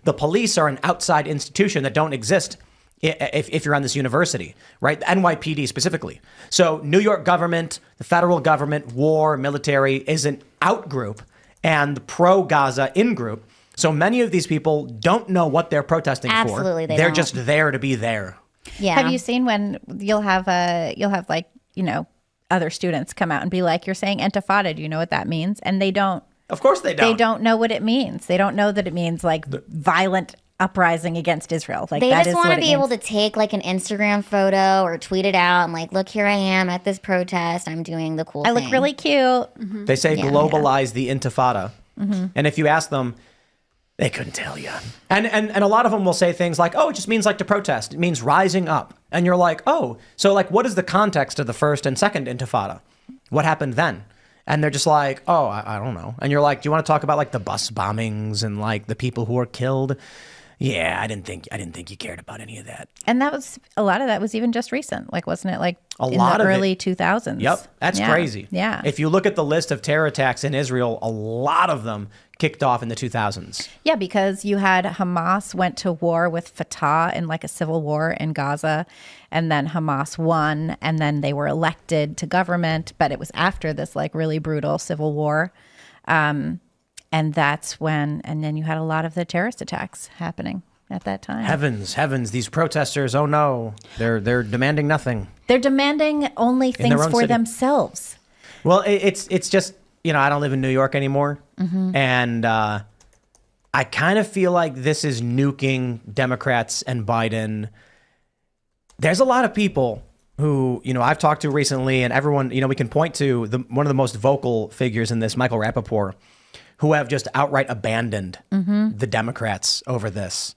The police are an outside institution that don't exist if you're on this university, right? The NYPD specifically. So New York government, the federal government, war, military is an out group and the pro-Gaza in group. So many of these people don't know what they're protesting for. Absolutely, They're just there to be there. Yeah. Have you seen when you'll have like, you know, other students come out and be like, you're saying Intifada, do you know what that means? And they don't. Of course they don't. They don't know what it means. They don't know that it means like violent uprising against Israel. Like They that just is want what to it be able means. to take like an Instagram photo or tweet it out and like, look, here I am at this protest. I'm doing the cool I thing. look really cute. They say globalize the Intifada. And if you ask them, they couldn't tell you. And a lot of them will say things like, oh, it just means like to protest. It means rising up. And you're like, oh, so like what is the context of the first and second Intifada? What happened then? And they're just like, oh, I don't know. And you're like, do you want to talk about like the bus bombings and like the people who were killed? Yeah, I didn't think you cared about any of that. And that was a lot of that was even just recent. Like, wasn't it like A in lot the of early it. 2000s? Yep, that's crazy. Yeah. If you look at the list of terror attacks in Israel, a lot of them kicked off in the 2000s. Yeah, because you had Hamas went to war with Fatah in like a civil war in Gaza, and then Hamas won, and then they were elected to government, but it was after this like really brutal civil war. And that's when, and then you had a lot of the terrorist attacks happening at that time. Heavens, these protesters, oh no, they're demanding nothing. They're demanding only their things own for city. themselves. Well, it's just, you know, I don't live in New York anymore. And I kind of feel like this is nuking Democrats and Biden. There's a lot of people who, you know, I've talked to recently, and everyone, you know, we can point to one of the most vocal figures in this, Michael Rappaport, who have just outright abandoned the Democrats over this.